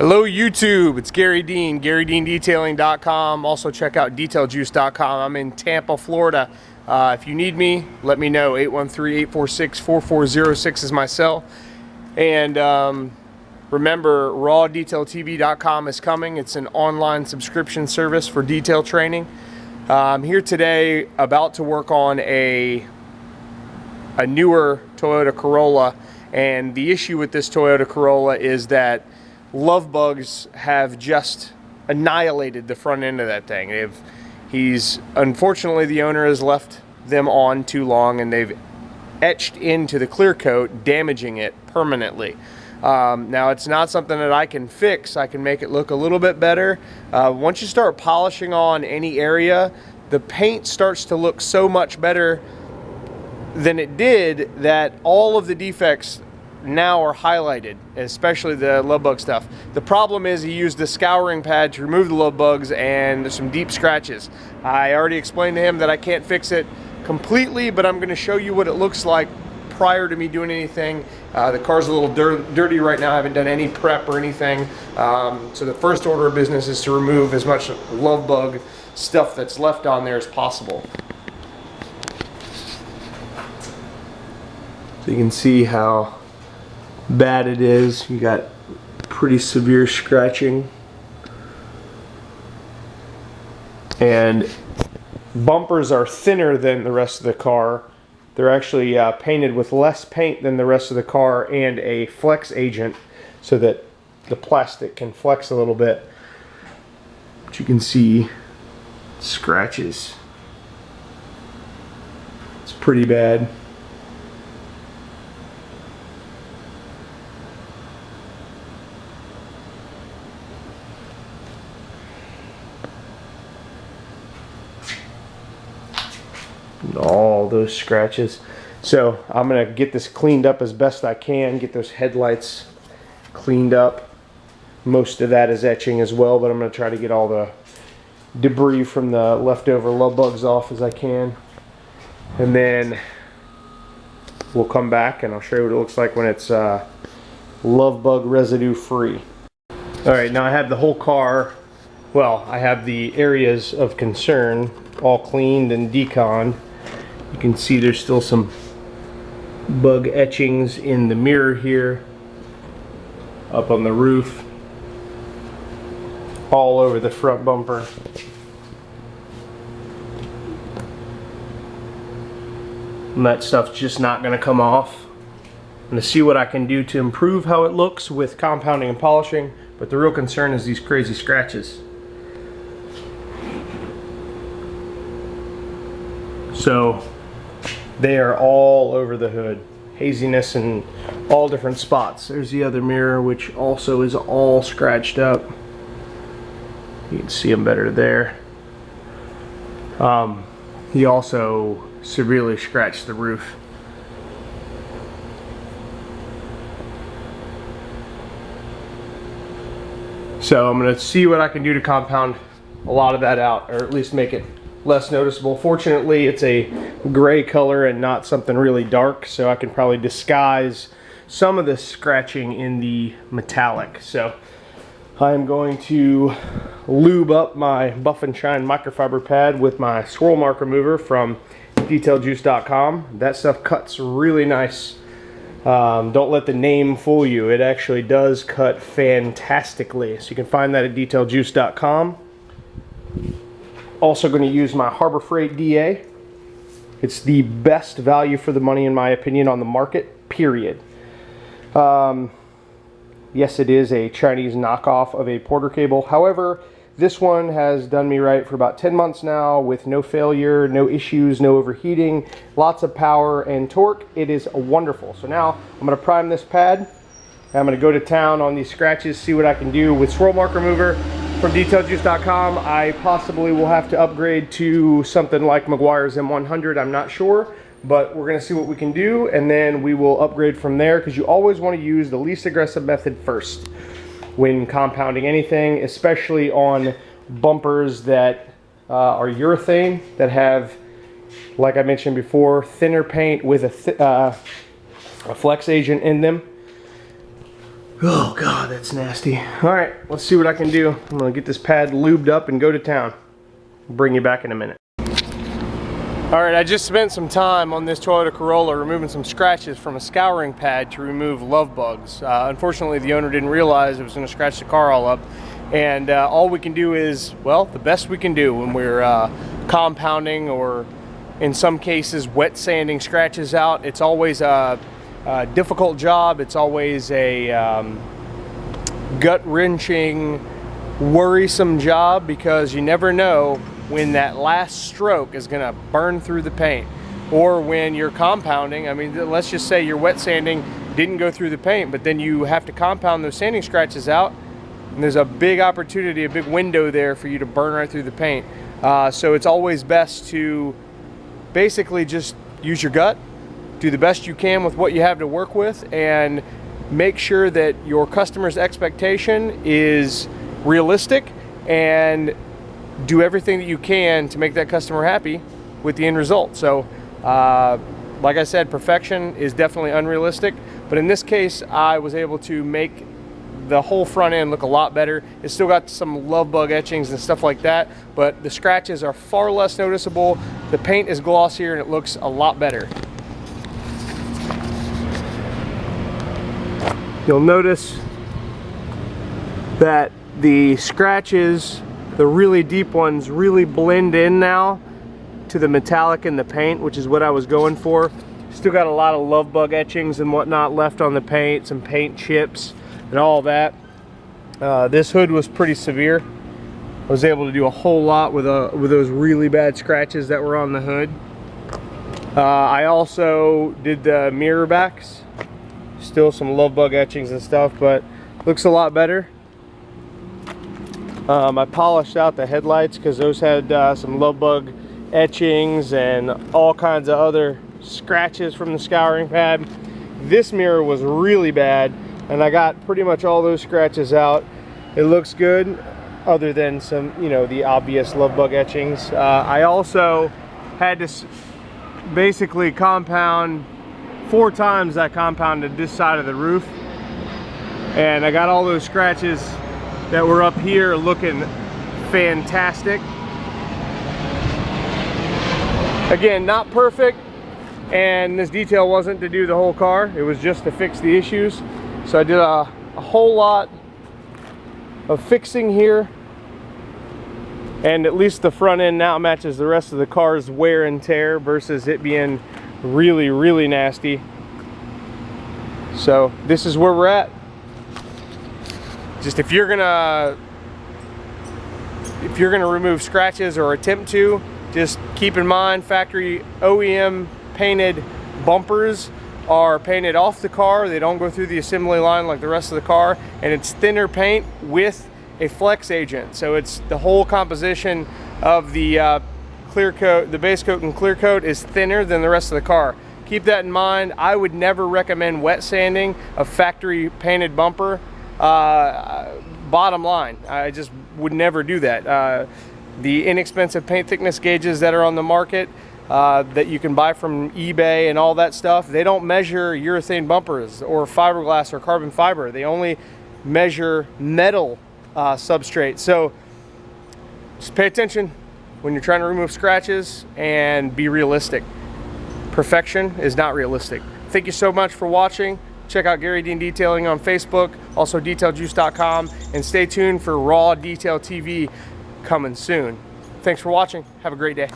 Hello YouTube, it's Garry Dean, GarryDeanDetailing.com. Also check out DetailJuice.com. I'm in Tampa, Florida. If you need me, let me know. 813-846-4406 is my cell. And remember, RawDetailTV.com is coming. It's an online subscription service for detail training. I'm here today about to work on a newer Toyota Corolla, and the issue with this Toyota Corolla is that love bugs have just annihilated the front end of that thing. Unfortunately, the owner has left them on too long, and they've etched into the clear coat, damaging it permanently. Now, it's not something that I can fix. I can make it look a little bit better. Once you start polishing on any area, the paint starts to look so much better than it did that all of the defects now are highlighted, especially the love bug stuff. The problem is he used the scouring pad to remove the love bugs, and there's some deep scratches. I already explained to him that I can't fix it completely, but I'm going to show you what it looks like prior to me doing anything. The car's a little dirty right now. I haven't done any prep or anything. So the first order of business is to remove as much love bug stuff that's left on there as possible. So you can see how bad it is. You got pretty severe scratching, and bumpers are thinner than the rest of the car. They're actually painted with less paint than the rest of the car and a flex agent so that the plastic can flex a little bit. But you can see scratches. It's pretty bad. All those scratches. So I'm gonna get this cleaned up as best I can, get those headlights cleaned up. Most of that is etching as well, but I'm gonna try to get all the debris from the leftover love bugs off as I can, and then we'll come back and I'll show you what it looks like when it's love bug residue free. Alright, now I have the whole car, well, I have the areas of concern all cleaned and deconned. You can see there's still some bug etchings in the mirror here, up on the roof, all over the front bumper. And that stuff's just not going to come off. I'm going to see what I can do to improve how it looks with compounding and polishing, but the real concern is these crazy scratches. So they are all over the hood. Haziness in all different spots. There's the other mirror, which also is all scratched up. You can see them better there. He also severely scratched the roof. So I'm going to see what I can do to compound a lot of that out, or at least make it less noticeable. Fortunately, it's a gray color and not something really dark, so I can probably disguise some of the scratching in the metallic. So I'm going to lube up my Buff and Shine microfiber pad with my swirl mark remover from DetailJuice.com. That stuff cuts really nice. Don't let the name fool you. It actually does cut fantastically. So you can find that at DetailJuice.com. Also going to use my Harbor Freight DA. It's the best value for the money, in my opinion, on the market, period. Yes, it is a Chinese knockoff of a Porter cable. However, this one has done me right for about 10 months now with no failure, no issues, no overheating, lots of power and torque. It is wonderful. So now I'm going to prime this pad. I'm going to go to town on these scratches, see what I can do with swirl mark remover from DetailJuice.com. I possibly will have to upgrade to something like Meguiar's M100. I'm not sure, but we're going to see what we can do, and then we will upgrade from there, because you always want to use the least aggressive method first when compounding anything, especially on bumpers that are urethane, that have, like I mentioned before, thinner paint with a flex agent in them. Oh God, that's nasty. All right, let's see what I can do. I'm gonna get this pad lubed up and go to town. I'll bring you back in a minute. All right, I just spent some time on this Toyota Corolla removing some scratches from a scouring pad to remove love bugs. Unfortunately, the owner didn't realize it was gonna scratch the car all up. And all we can do is, well, the best we can do when we're compounding or in some cases wet sanding scratches out. It's always a difficult job. It's always a gut-wrenching, worrisome job because you never know when that last stroke is gonna burn through the paint, or when you're compounding. I mean, let's just say your wet sanding didn't go through the paint, but then you have to compound those sanding scratches out, and there's a big opportunity, a big window there for you to burn right through the paint. So it's always best to basically just use your gut, do the best you can with what you have to work with, and make sure that your customer's expectation is realistic, and do everything that you can to make that customer happy with the end result. So like I said, perfection is definitely unrealistic, but in this case I was able to make the whole front end look a lot better. It's still got some love bug etchings and stuff like that, but the scratches are far less noticeable. The paint is glossier and it looks a lot better. You'll notice that the scratches, the really deep ones, really blend in now to the metallic in the paint, which is what I was going for. Still got a lot of love bug etchings and whatnot left on the paint, some paint chips and all that. This hood was pretty severe. I was able to do a whole lot with those really bad scratches that were on the hood. I also did the mirror backs. Still some love bug etchings and stuff, but looks a lot better. I polished out the headlights because those had some love bug etchings and all kinds of other scratches from the scouring pad. This mirror was really bad, and I got pretty much all those scratches out. It looks good, other than some, you know, the obvious love bug etchings. I also had to basically compound 4 times. I compounded this side of the roof, and I got all those scratches that were up here looking fantastic. Again, not perfect, and this detail wasn't to do the whole car, it was just to fix the issues. So I did a whole lot of fixing here, and at least the front end now matches the rest of the car's wear and tear versus it being really, really nasty. So this is where we're at. Just if you're gonna remove scratches or attempt to, just keep in mind factory OEM painted bumpers are painted off the car. They don't go through the assembly line like the rest of the car, and it's thinner paint with a flex agent. So it's the whole composition of the clear coat, the base coat and clear coat is thinner than the rest of the car. Keep that in mind. I would never recommend wet sanding a factory painted bumper. Bottom line, I just would never do that. The inexpensive paint thickness gauges that are on the market that you can buy from eBay and all that stuff, they don't measure urethane bumpers or fiberglass or carbon fiber. They only measure metal substrate. So just pay attention when you're trying to remove scratches and be realistic. Perfection is not realistic. Thank you so much for watching. Check out Garry Dean Detailing on Facebook, also detailjuice.com, and stay tuned for Raw Detail TV coming soon. Thanks for watching. Have a great day.